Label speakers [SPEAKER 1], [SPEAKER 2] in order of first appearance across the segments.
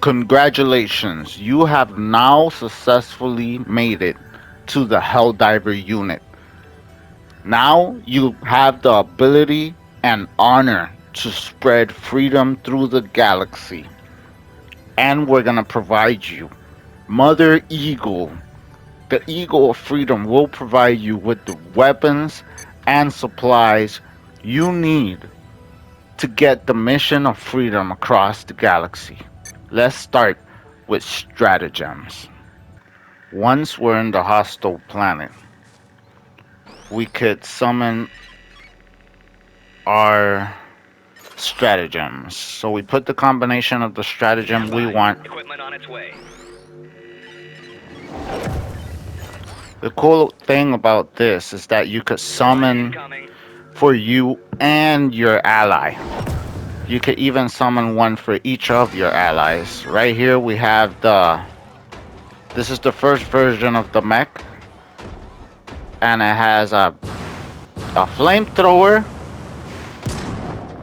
[SPEAKER 1] Congratulations, you have now successfully made it to the Helldiver unit. Now you have the ability and honor to spread freedom through the galaxy. And we're gonna provide you. Mother Eagle, the Eagle of Freedom, will provide you with the weapons and supplies you need to get the mission of freedom across the galaxy. Let's start with stratagems. Once we're in the hostile planet, we could summon our stratagems. So we put the combination of the stratagem we want.
[SPEAKER 2] Equipment on its way.
[SPEAKER 1] The cool thing about this is that you could summon
[SPEAKER 2] Incoming.
[SPEAKER 1] for you and your ally. You could even summon one for each of your allies. Right here we have this is the first version of the mech, and it has a flamethrower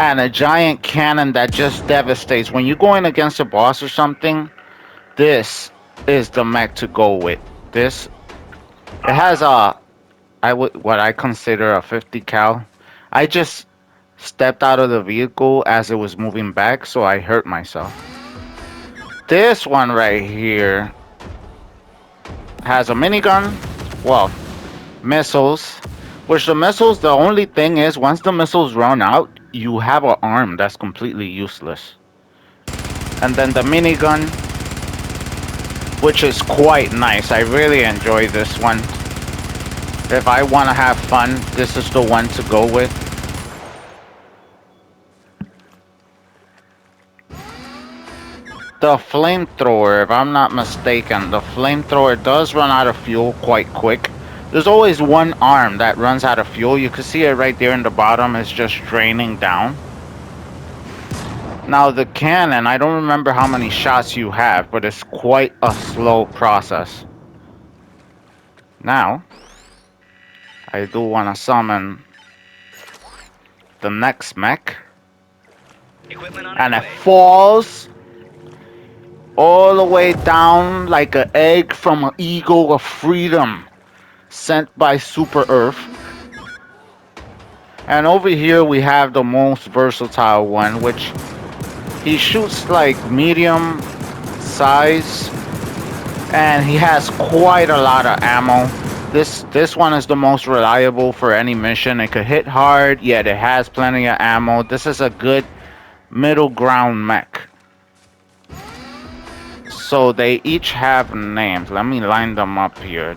[SPEAKER 1] and a giant cannon that just devastates. When you're going against a boss or something, this is the mech to go with. This it has what I consider a 50 cal. I just stepped out of the vehicle as it was moving back, so I hurt myself. This one right here has a minigun, well, missiles. Which the missiles, the only thing is, once the missiles run out, you have an arm that's completely useless. And then the minigun, which is quite nice. I really enjoy this one. If I want to have fun, this is the one to go with. The flamethrower, if I'm not mistaken, the flamethrower does run out of fuel quite quick. There's always one arm that runs out of fuel. You can see it right there in the bottom. It's just draining down. Now the cannon, I don't remember how many shots you have, but it's quite a slow process. Now, I do want to summon the next mech.
[SPEAKER 2] Equipment on
[SPEAKER 1] And
[SPEAKER 2] its
[SPEAKER 1] it
[SPEAKER 2] way.
[SPEAKER 1] falls all the way down like an egg from an eagle of freedom sent by Super Earth. And over here we have the most versatile one, which he shoots like medium size, and he has quite a lot of ammo. This one is the most reliable for any mission. It could hit hard, yet it has plenty of ammo. This is a good middle ground mech. So they each have names. Let me line them up here.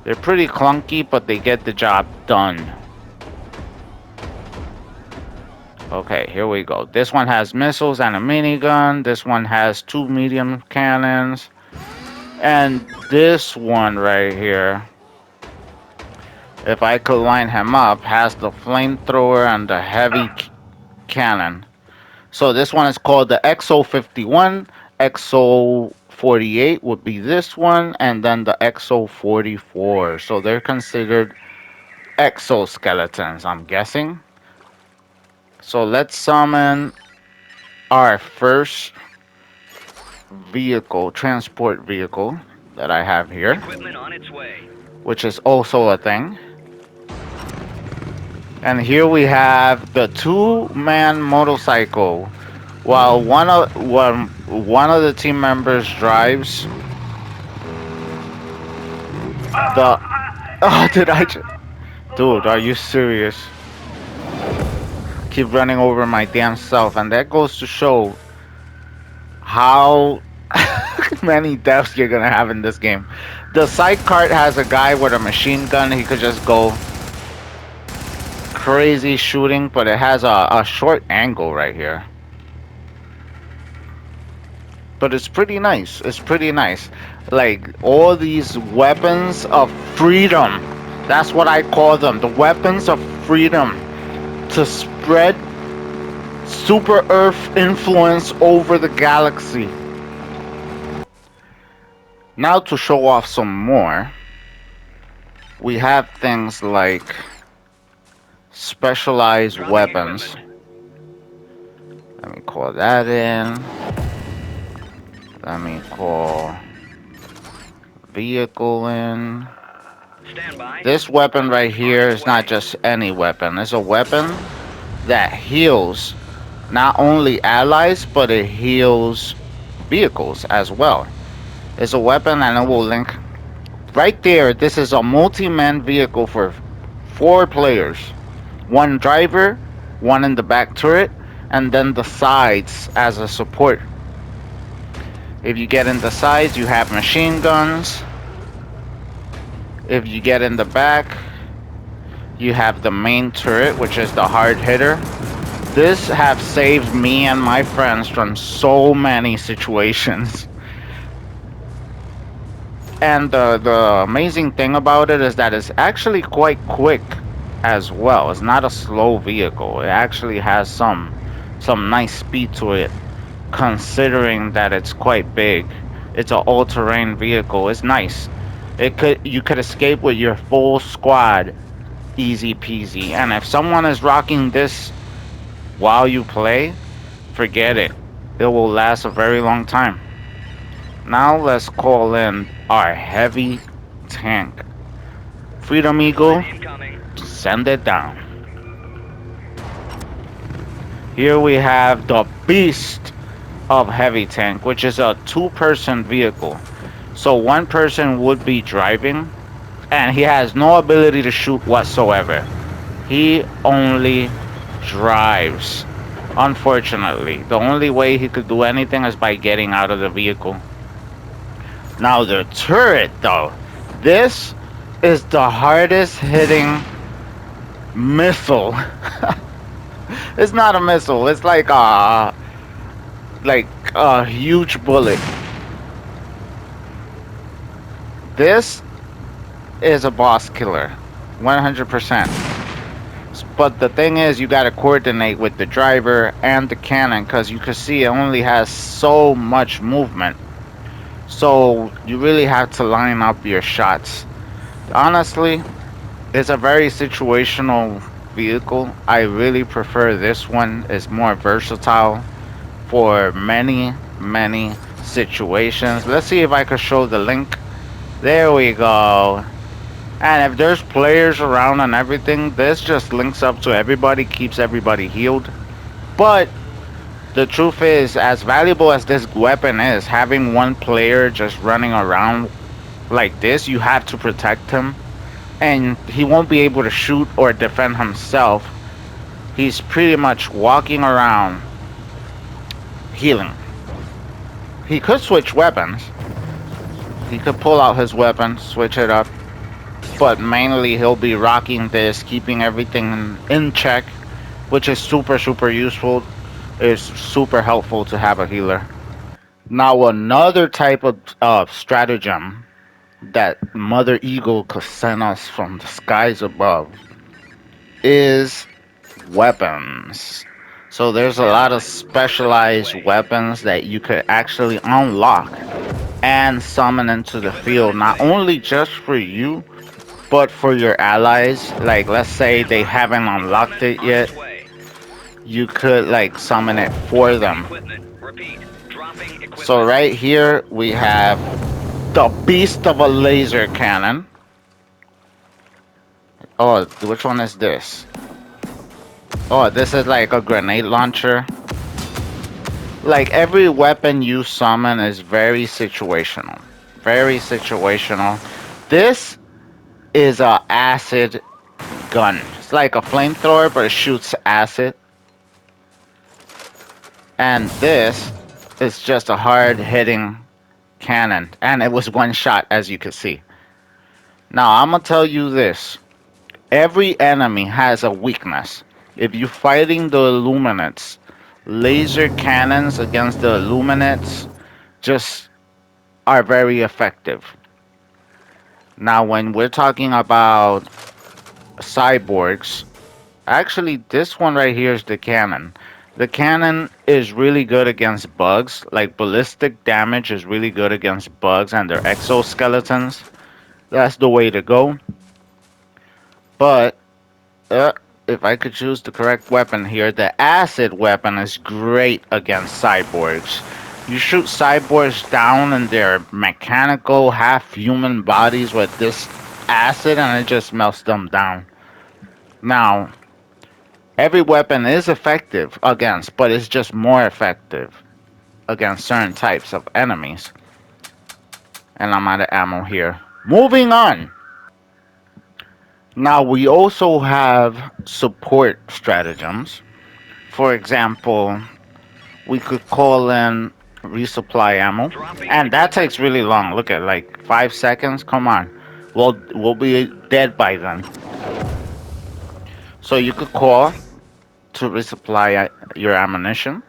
[SPEAKER 1] They're pretty clunky, but they get the job done. Okay, here we go. This one has missiles and a minigun. This one has 2 medium cannons. And this one right here, if I could line him up, has the flamethrower and the heavy cannon. So this one is called the XO51. XO48 would be this one, and then the XO44. So they're considered exoskeletons, I'm guessing. So let's summon our first vehicle, transport vehicle that I have here,
[SPEAKER 2] Equipment on its way.
[SPEAKER 1] which is also a thing. And here we have the two-man motorcycle. While one of the team members drives the oh, did I just, dude, are you serious? Keep running over my damn self, and that goes to show how many deaths you're gonna have in this game. The side cart has a guy with a machine gun. He could just go crazy shooting, but it has a short angle right here. But it's pretty nice. It's pretty nice. Like, all these weapons of freedom. That's what I call them. The weapons of freedom. To spread Super Earth influence over the galaxy. Now to show off some more, we have things like specialized weapons. Let me call that in. Let me call vehicle in.
[SPEAKER 2] Stand by.
[SPEAKER 1] This weapon right
[SPEAKER 2] On
[SPEAKER 1] here
[SPEAKER 2] its
[SPEAKER 1] is not
[SPEAKER 2] way.
[SPEAKER 1] just any weapon. It's a weapon that heals not only allies, but it heals vehicles as well. It's a weapon and it will link right there. This is a multi-man vehicle for 4 players. One driver, one in the back turret, and then the sides as a support. If you get in the sides, you have machine guns. If you get in the back, you have the main turret, which is the hard hitter. This have saved me and my friends from so many situations. And the amazing thing about it is that it's actually quite quick as well. It's not a slow vehicle. It actually has some nice speed to it, considering that it's quite big. It's an all-terrain vehicle. It's nice. You could escape with your full squad easy peasy. And if someone is rocking this while you play, forget it. It will last a very long time. Now let's call in our heavy tank. Freedom
[SPEAKER 2] Missile
[SPEAKER 1] Eagle,
[SPEAKER 2] incoming.
[SPEAKER 1] send it down. Here we have the beast of heavy tank, which is a two-person vehicle. So one person would be driving, and he has no ability to shoot whatsoever. He only drives. Unfortunately, the only way he could do anything is by getting out of the vehicle. Now the turret though, this is the hardest hitting missile. It's not a missile, it's like a huge bullet. This is a boss killer, 100%. But the thing is, you gotta coordinate with the driver and the cannon, because you can see it only has so much movement. So you really have to line up your shots. Honestly, it's a very situational vehicle. I really prefer this one. It's more versatile for many situations. Let's see if I could show the link. There we go. And if there's players around and everything, this just links up to everybody, keeps everybody healed. But the truth is, as valuable as this weapon is, having one player just running around like this, you have to protect him. And he won't be able to shoot or defend himself. He's pretty much walking around healing. He could switch weapons. He could pull out his weapon, switch it up. But mainly he'll be rocking this, keeping everything in check, which is super useful. It's super helpful to have a healer. Now another type of stratagem that Mother Eagle could send us from the skies above is weapons. So there's a
[SPEAKER 2] Stand
[SPEAKER 1] lot of
[SPEAKER 2] by. Forces on its
[SPEAKER 1] specialized
[SPEAKER 2] way.
[SPEAKER 1] weapons that you could actually unlock and summon into the
[SPEAKER 2] Equipment on
[SPEAKER 1] field,
[SPEAKER 2] its
[SPEAKER 1] not
[SPEAKER 2] way.
[SPEAKER 1] only just for you, but for your allies. Like let's say
[SPEAKER 2] Stand
[SPEAKER 1] they
[SPEAKER 2] by.
[SPEAKER 1] haven't unlocked
[SPEAKER 2] Equipment
[SPEAKER 1] it
[SPEAKER 2] on
[SPEAKER 1] yet,
[SPEAKER 2] its way.
[SPEAKER 1] you could like summon it for
[SPEAKER 2] Dropping
[SPEAKER 1] them.
[SPEAKER 2] equipment. Repeat. Dropping
[SPEAKER 1] So
[SPEAKER 2] equipment.
[SPEAKER 1] right here we have the beast of a laser cannon. Oh, which one is this? Oh, this is like a grenade launcher. Like every weapon you summon is very situational. Very situational. This is a acid gun. It's like a flamethrower, but it shoots acid. And this is just a hard hitting cannon. And it was one shot, as you can see. Now, I'm gonna tell you this. Every enemy has a weakness. If you're fighting the Illuminates, laser cannons against the Illuminates just are very effective. Now, when we're talking about cyborgs, actually, this one right here is the cannon. The cannon is really good against bugs. Like, ballistic damage is really good against bugs and their exoskeletons. That's the way to go. But, uh, if I could choose the correct weapon here, the acid weapon is great against cyborgs. You shoot cyborgs down in their mechanical, half human bodies with this acid and it just melts them down. Now, every weapon is effective against, but it's just more effective against certain types of enemies. And I'm out of ammo here. Moving on. Now, we also have support stratagems. For example, we could call in resupply ammo.
[SPEAKER 2] Dropping
[SPEAKER 1] And
[SPEAKER 2] into the
[SPEAKER 1] that takes
[SPEAKER 2] sector.
[SPEAKER 1] really long. Look at like 5 seconds. Come on. We'll be dead by then. So you could call to resupply your ammunition.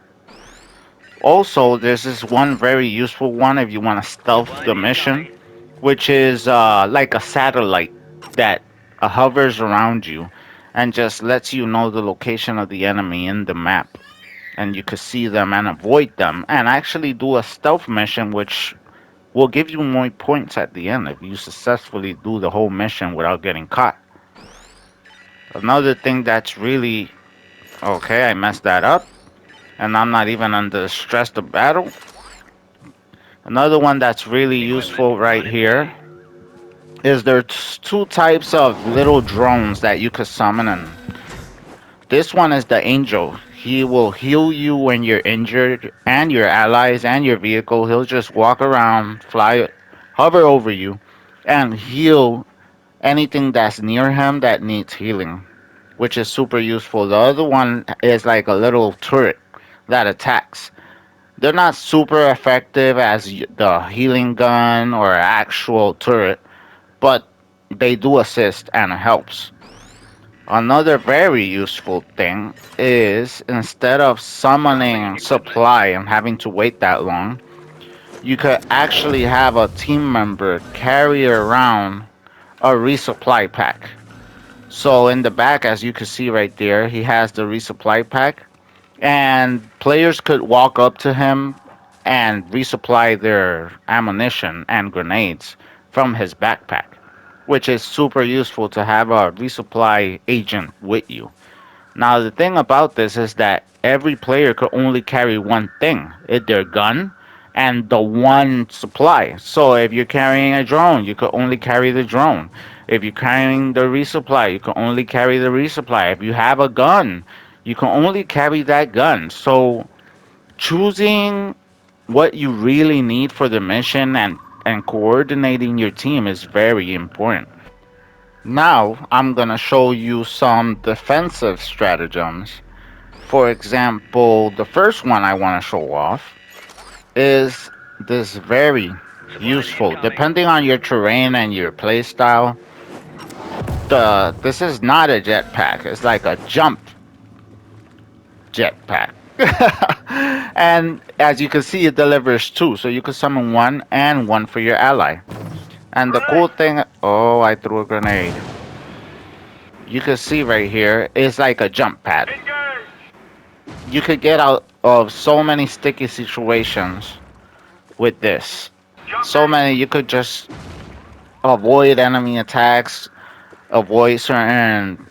[SPEAKER 1] Also, there's this one very useful one if you want to stealth
[SPEAKER 2] Supplies
[SPEAKER 1] the mission,
[SPEAKER 2] incoming.
[SPEAKER 1] which is like a satellite that hovers around you and just lets you know the location of the enemy in the map. And you could see them and avoid them and actually do a stealth mission, which will give you more points at the end if you successfully do the whole mission without getting caught. Another thing that's really okay, I messed that up, and I'm not even under the stress of battle. Another one that's really
[SPEAKER 2] Equipment
[SPEAKER 1] useful right
[SPEAKER 2] on its
[SPEAKER 1] here
[SPEAKER 2] way.
[SPEAKER 1] is there's two types of little drones that you could summon, and this one is the Angel. He will heal you when you're injured, and your allies and your vehicle. He'll just walk around, fly, hover over you, and heal anything that's near him that needs healing, which is super useful. The other one is like a little turret that attacks. They're not super effective as the healing gun or actual turret, but they do assist and it helps. Another very useful thing is instead of
[SPEAKER 2] Dropping
[SPEAKER 1] summoning
[SPEAKER 2] equipment.
[SPEAKER 1] supply and having to wait that long, you could actually have a team member carry around a resupply pack. So in the back, as you can see right there, he has the resupply pack, and players could walk up to him and resupply their ammunition and grenades from his backpack, which is super useful to have a resupply agent with you. Now, the thing about this is that every player could only carry one thing, their gun and the one supply. So if you're carrying a drone, you could only carry the drone. If you're carrying the resupply, you can only carry the resupply. If you have a gun, you can only carry that gun. So choosing what you really need for the mission and coordinating your team is very important. Now, I'm going to show you some defensive stratagems. For example, the first one I want to show off is this very
[SPEAKER 2] Supplies
[SPEAKER 1] useful.
[SPEAKER 2] incoming.
[SPEAKER 1] Depending on your terrain and your playstyle, this is not a jetpack. It's like a jump jetpack. And as you can see, it delivers two, so you can summon one and one for your ally. And the cool thing, oh, I threw a grenade. You can see right here, it's like a jump pad. You could get out of so many sticky situations with this. So many, you could just avoid enemy attacks, avoid certain,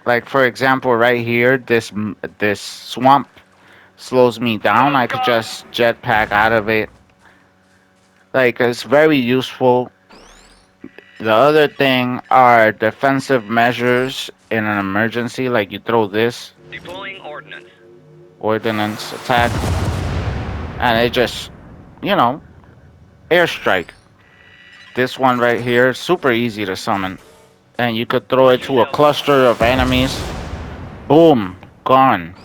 [SPEAKER 1] like for example, right here, this swamp slows me down. I could just jetpack out of it. Like it's very useful. The other thing are defensive measures in an emergency, like you throw this
[SPEAKER 2] Deploying ordnance.
[SPEAKER 1] ordnance attack, and it just, you know, airstrike. This one right here, super easy to summon. And you could throw it
[SPEAKER 2] Use
[SPEAKER 1] to a
[SPEAKER 2] L1.
[SPEAKER 1] cluster of enemies. Boom, gone.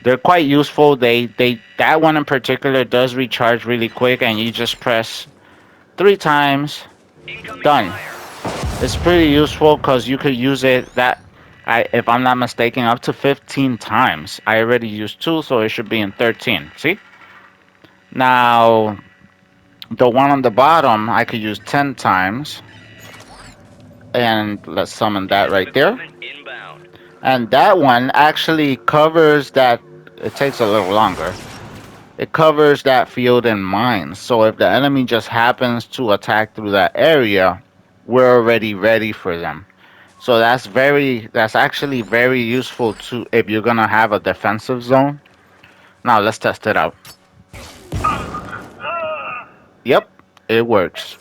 [SPEAKER 1] They're quite useful. They that one in particular does recharge really quick, and you just press 3 times.
[SPEAKER 2] Incoming
[SPEAKER 1] Done.
[SPEAKER 2] fire.
[SPEAKER 1] It's pretty useful because you could use it if I'm not mistaken, up to 15 times. I already used two, so it should be in 13. See? Now, the one on the bottom, I could use 10 times. And let's summon that
[SPEAKER 2] Defensive
[SPEAKER 1] right there.
[SPEAKER 2] equipment inbound.
[SPEAKER 1] And that one actually covers that. It takes a little longer. It covers that field in mines. So if the enemy just happens to attack through that area, we're already ready for them. So that's actually very useful to if you're gonna have a defensive zone. Now let's test it out. Yep, it works.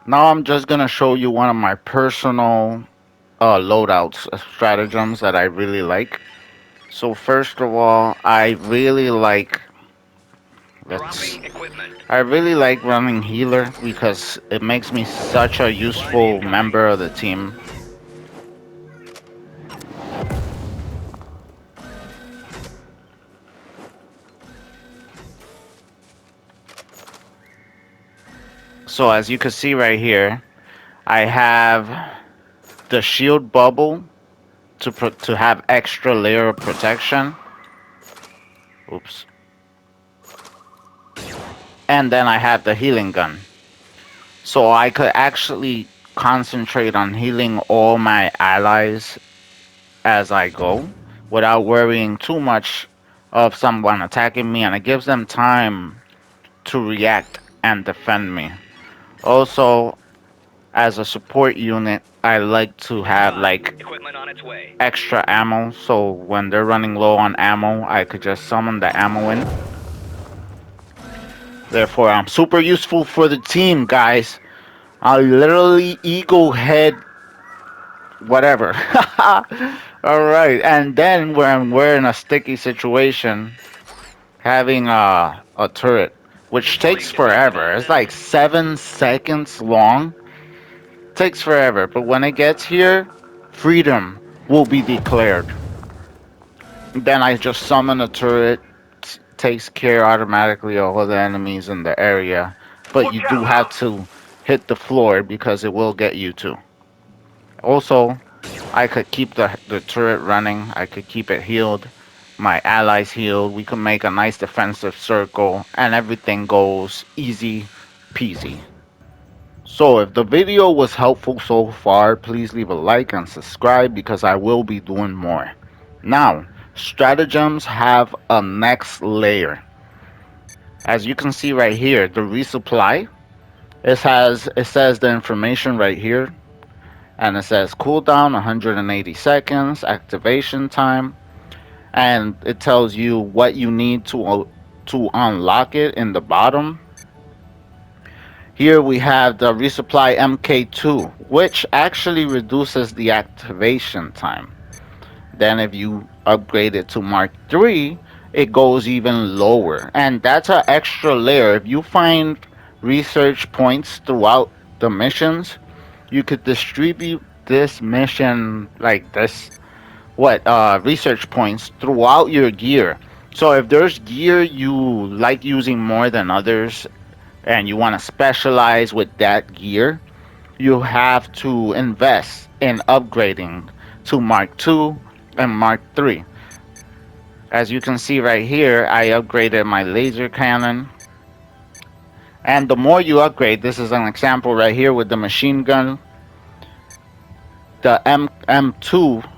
[SPEAKER 1] Now I'm just gonna show you one of my personal loadouts stratagems that I really like. So first of all, let's
[SPEAKER 2] Dropping equipment.
[SPEAKER 1] I really like running healer because it makes me such a
[SPEAKER 2] Supply
[SPEAKER 1] useful
[SPEAKER 2] incoming.
[SPEAKER 1] member of the team. So as you can see right here, I have the shield bubble to have extra layer of protection. Oops. And then I have the healing gun. So I could actually concentrate on healing all my allies as I go without worrying too much of someone attacking me, and it gives them time to react and defend me. Also, as a support unit, I like to
[SPEAKER 2] Stand
[SPEAKER 1] have
[SPEAKER 2] by.
[SPEAKER 1] like
[SPEAKER 2] Equipment on its way.
[SPEAKER 1] extra ammo, so when they're running low on ammo, I could just summon the ammo in. Therefore, I'm super useful for the team, guys. I literally eagle head whatever. All right, and then when we're in a sticky situation, having a turret, which takes
[SPEAKER 2] Deploying defensive
[SPEAKER 1] forever. It's like
[SPEAKER 2] assets.
[SPEAKER 1] 7 seconds long. Takes forever, but when it gets here, freedom will be declared. Then I just summon a turret, takes care automatically of all the enemies in the area, but you do have to hit the floor because it will get you to. Also, I could keep the turret running. I could keep it healed. My allies healed. We could make a nice defensive circle, and everything goes easy peasy. So if the video was helpful so far, please leave a like and subscribe because I will be doing more. Now, stratagems have a next layer. As you can see right here, the resupply. It says the information right here, and it says cooldown 180 seconds, activation time, and it tells you what you need to unlock it in the bottom. Here we have the resupply MK2, which actually reduces the activation time. Then if you upgrade it to Mark 3, it goes even lower. And that's an extra layer. If you find research points throughout the missions, you could distribute this mission like this research points throughout your gear. So if there's gear you like using more than others and you want to specialize with that gear, you have to invest in upgrading to Mark 2 and Mark 3. As you can see right here, I upgraded my laser cannon. And the more you upgrade, this is an example right here with the machine gun, the M2,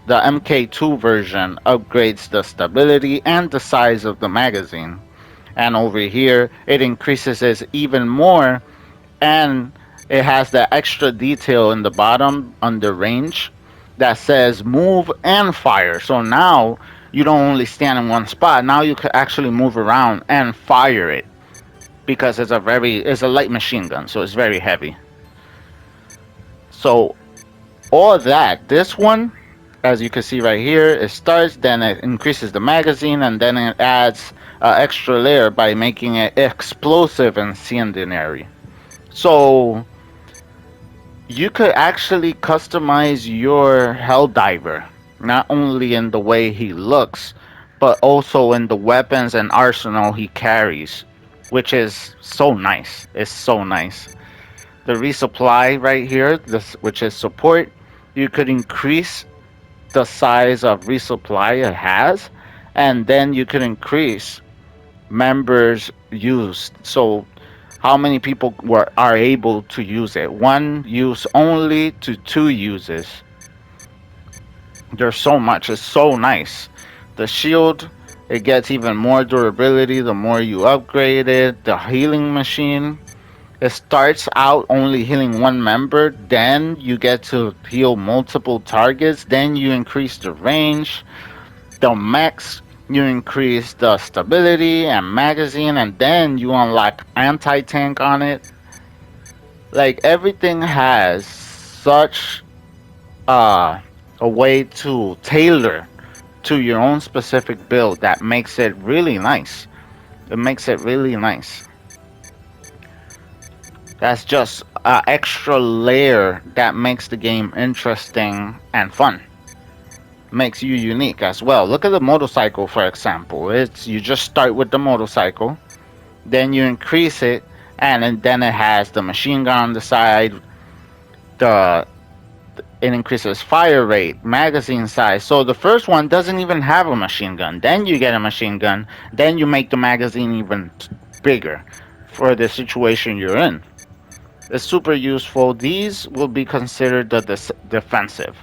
[SPEAKER 1] the MK2 version upgrades the stability and the size of the magazine. And over here, it increases it even more, and it has the extra detail in the bottom under range that says move and fire. So now you don't only stand in one spot. Now you can actually move around and fire it because it's a light machine gun, so it's very heavy. So all that, this one, as you can see right here, it starts, then it increases the magazine, and then it adds an extra layer by making it explosive and incendiary. So you could actually customize your Helldiver, not only in the way he looks, but also in the weapons and arsenal he carries, which is so nice. It's so nice. The resupply right here, which is support, you could increase the size of resupply it has, and then you could increase members used. So how many people are able to use it? One use only to two uses. There's so much. It's so nice. The shield, it gets even more durability the more you upgrade it. The healing machine, it starts out only healing one member, then you get to heal multiple targets, then you increase the range. The max You increase the stability and magazine, and then you unlock anti-tank on it. Like everything has such uh, a way to tailor to your own specific build that makes it really nice. It makes it really nice. That's just an extra layer that makes the game interesting and fun. Makes you unique as well. Look at the motorcycle, for example. It's you just start with the motorcycle, then you increase it, and then it has the machine gun on the side. The it increases fire rate, magazine size. So the first one doesn't even have a machine gun. Then you get a machine gun. Then you make the magazine even bigger for the situation you're in. It's super useful. These will be considered the defensive.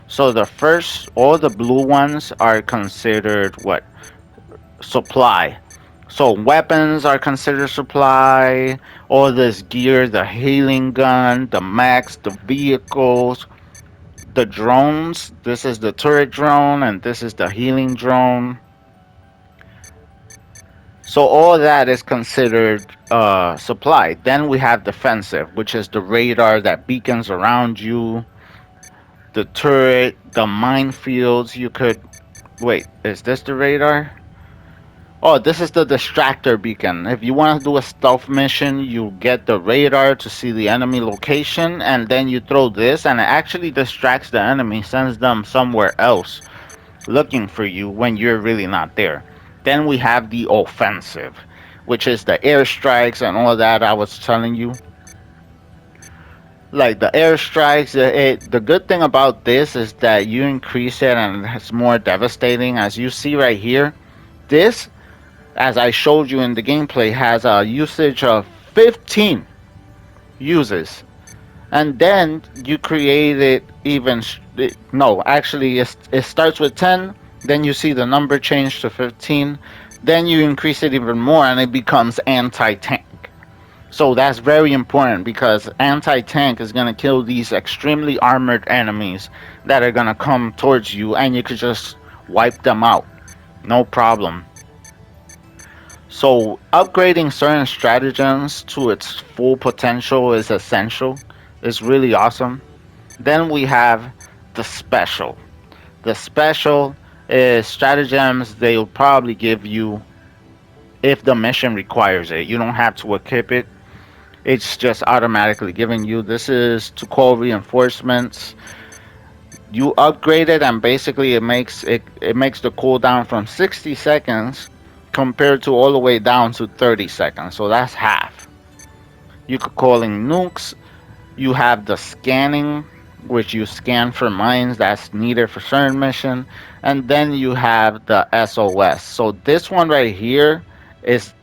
[SPEAKER 1] So the first, all the blue ones are considered what? Supply. So weapons are considered supply. All this gear, the healing gun, the mechs, the vehicles, the drones. This is the turret drone, and this is the healing drone. So all that is considered supply. Then we have defensive, which is the radar that beacons around you, the turret, the minefields. You could wait. Is this the radar? Oh, this is the distractor beacon. If you want to do a stealth mission, you get the radar to see the enemy location, and then you throw this, and it actually distracts the enemy, sends them somewhere else looking for you when you're really not there. Then we have the offensive, which is the airstrikes and all that I was telling you. Like the airstrikes, the good thing about this is that you increase it and it's more devastating. As you see right here, this, as I showed you in the gameplay, has a usage of 15 uses. And then you create it even, no, actually it starts with 10, then you see the number change to 15, then you increase it even more and it becomes anti-tank. So that's very important because anti-tank is going to kill these extremely armored enemies that are going to come towards you, and you could just wipe them out, no problem. So upgrading certain stratagems to its full potential is essential. It's really awesome. Then we have the special. The special is stratagems they'll probably give you if the mission requires it. You don't have to equip it. It's just automatically giving you. This is to call reinforcements. You upgrade it and basically it makes the cooldown from 60 seconds compared to all the way down to 30 seconds. So that's half. You could call in nukes. You have the scanning, which you scan for mines that's needed for certain mission, and then you have the SOS. So this one right here is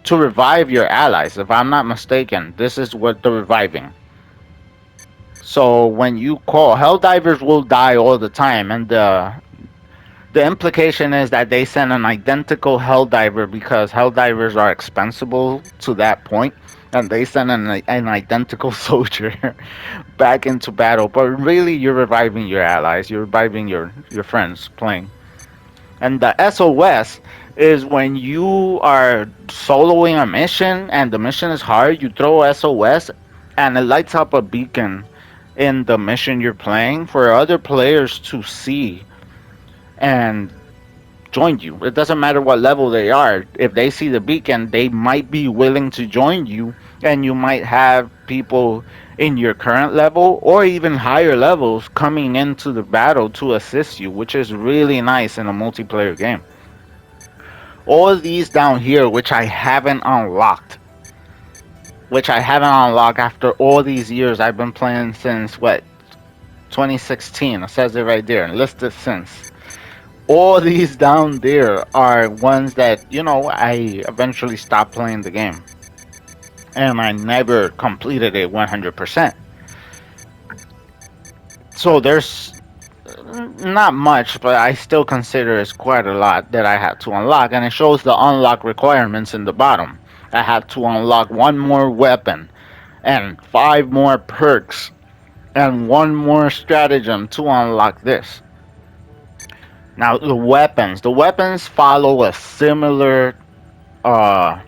[SPEAKER 1] to revive your allies. If I'm not mistaken, this is what the reviving. So when you call, Helldivers will die all the time, and the implication is that they send an identical Helldiver because Helldivers are expensible to that point, and they send an identical soldier back into battle. But really, you're reviving your allies, you're reviving your friends playing. And the SOS is when you are soloing a mission and the mission is hard, you throw SOS and it lights up a beacon in the mission you're playing for other players to see and join you. It doesn't matter what level they are. If they see the beacon, they might be willing to join you, and you might have people in your current level or even higher levels coming into the battle to assist you, which is really nice in a multiplayer game. All of these down here, which I haven't unlocked after all these years. I've been playing since what, 2016. It says it right there, listed since. All these down there are ones that, I eventually stopped playing the game. And I never completed it 100%. So there's not much, but I still consider it's quite a lot that I have to unlock. And it shows the unlock requirements in the bottom. I have to unlock one more weapon and 5 more perks and one more stratagem to unlock this. Now the weapons follow a similar, uh,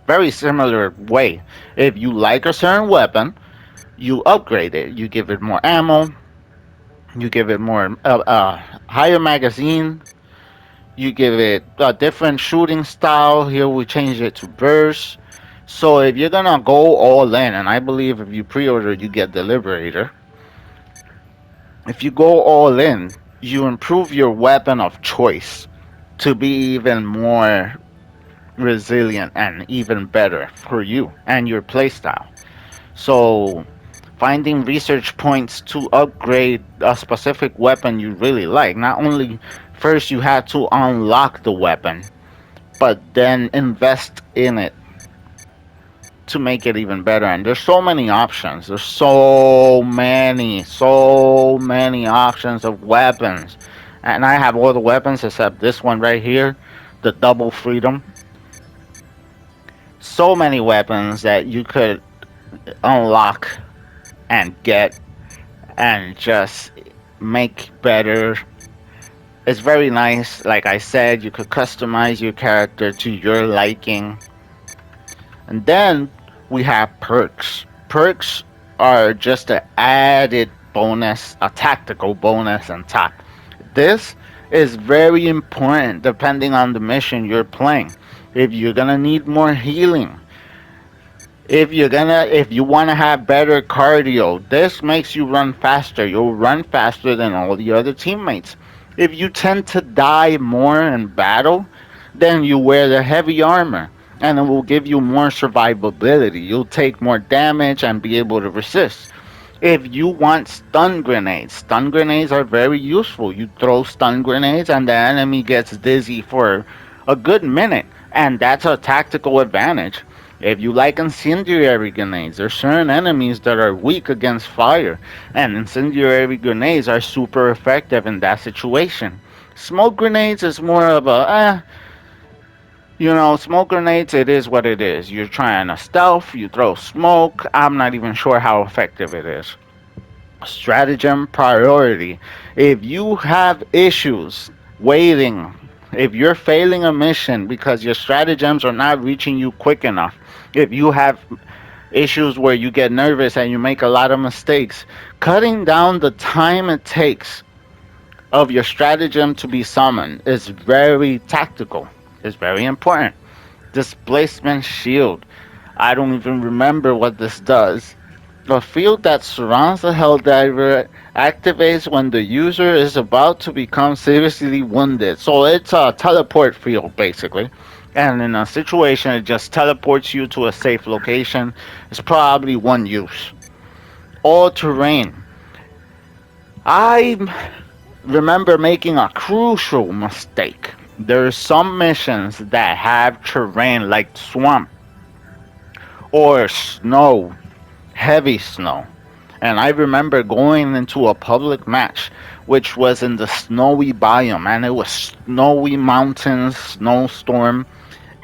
[SPEAKER 1] very similar way. If you like a certain weapon, you upgrade it. You give it more ammo. You give it more higher magazine. You give it a different shooting style. Here we change it to burst. So if you're gonna go all in, and I believe if you pre-order, you get the Liberator. If you go all in, you improve your weapon of choice to be even more resilient and even better for you and your playstyle. So finding research points to upgrade a specific weapon you really like. Not only first you have to unlock the weapon, but then invest in it to make it even better. And there's so many options. There's so many options of weapons. And I have all the weapons except this one right here, the double freedom. So many weapons that you could unlock and get and just make better. It's very nice. Like I said, you could customize your character to your liking. And then we have perks. Perks are just an added bonus, a tactical bonus on top. This is very important depending on the mission you're playing. If you're gonna need more healing, if you want to have better cardio, this makes you run faster. You'll run faster than all the other teammates. If you tend to die more in battle, then you wear the heavy armor and it will give you more survivability. You'll take more damage and be able to resist. If you want stun grenades are very useful. You throw stun grenades and the enemy gets dizzy for a good minute, and that's a tactical advantage. If you like incendiary grenades, there's certain enemies that are weak against fire, and incendiary grenades are super effective in that situation. Smoke grenades is more of smoke grenades, it is what it is. You're trying to stealth, you throw smoke. I'm not even sure how effective it is. Stratagem priority. If you have issues waiting, if you're failing a mission because your stratagems are not reaching you quick enough, if you have issues where you get nervous and you make a lot of mistakes, cutting down the time it takes of your stratagem to be summoned is very tactical. It's very important. Displacement shield. I don't even remember what this does. A field that surrounds the Helldiver activates when the user is about to become seriously wounded. So it's a teleport field, basically. And in a situation, it just teleports you to a safe location. It's probably one use. All terrain. I remember making a crucial mistake. There's some missions that have terrain like swamp or snow, heavy snow. And I remember going into a public match, which was in the snowy biome, and it was snowy mountains, snowstorm,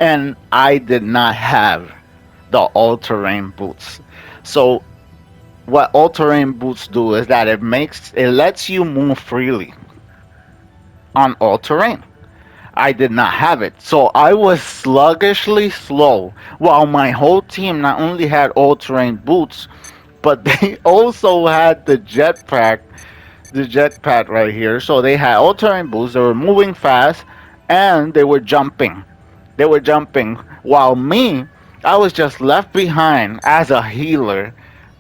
[SPEAKER 1] and I did not have the all-terrain boots. So what all-terrain boots do is that it lets you move freely on all terrain. I did not have it. So I was sluggishly slow while my whole team not only had all-terrain boots, but they also had the jetpack right here. So they had all-terrain boots. They were moving fast, and they were jumping. They were jumping. While me, I was just left behind as a healer,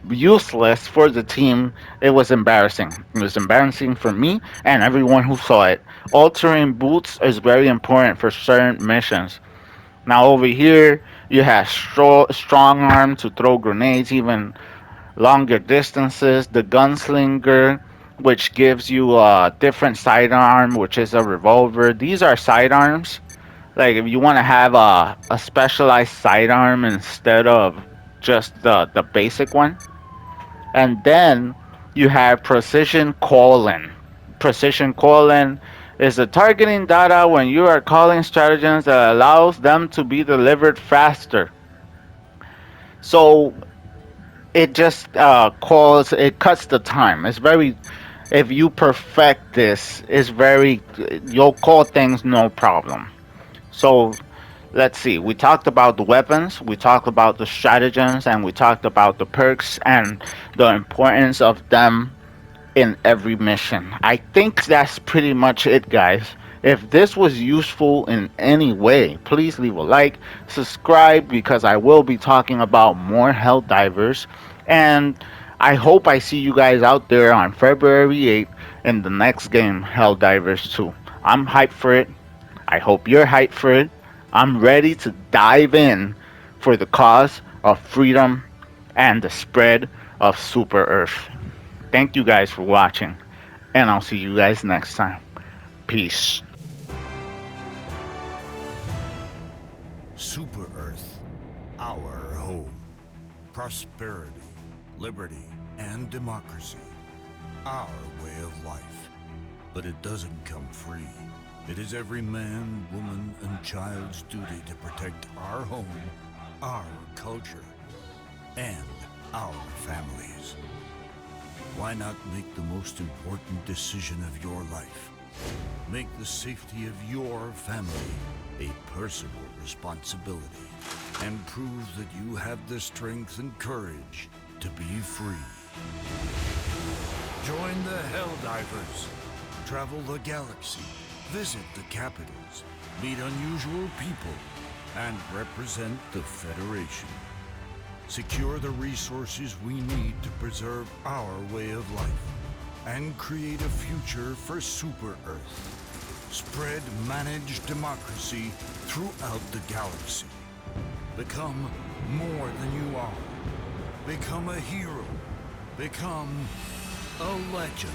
[SPEAKER 1] useless for the team. It was embarrassing. It was embarrassing for me and everyone who saw it. All-terrain boots is very important for certain missions. Now over here, you have strong arm to throw grenades, even longer distances, the gunslinger, which gives you a different sidearm, which is a revolver. These are sidearms. Like if you want to have a specialized sidearm instead of just the basic one. And then you have precision calling. Precision calling is the targeting data when you are calling stratagems that allows them to be delivered faster. So it just it cuts the time. It's very If you perfect this, it's very, you'll call things no problem. So let's see. We talked about the weapons, we talked about the stratagems, and we talked about the perks and the importance of them in every mission. I think that's pretty much it, guys. If this was useful in any way, please leave a like, subscribe, because I will be talking about more Helldivers. And I hope I see you guys out there on February 8th in the next game, Helldivers 2. I'm hyped for it. I hope you're hyped for it. I'm ready to dive in for the cause of freedom and the spread of Super Earth. Thank you guys for watching, and I'll see you guys next time. Peace.
[SPEAKER 3] Super Earth, our home. Prosperity, liberty, and democracy. Our way of life. But it doesn't come free. It is every man, woman, and child's duty to protect our home, our culture, and our families. Why not make the most important decision of your life? Make the safety of your family a personal responsibility, and prove that you have the strength and courage to be free. Join the Helldivers. Travel the galaxy, visit the capitals, meet unusual people, and represent the Federation. Secure the resources we need to preserve our way of life and create a future for Super Earth. Spread managed democracy throughout the galaxy. Become more than you are. Become a hero. Become a legend.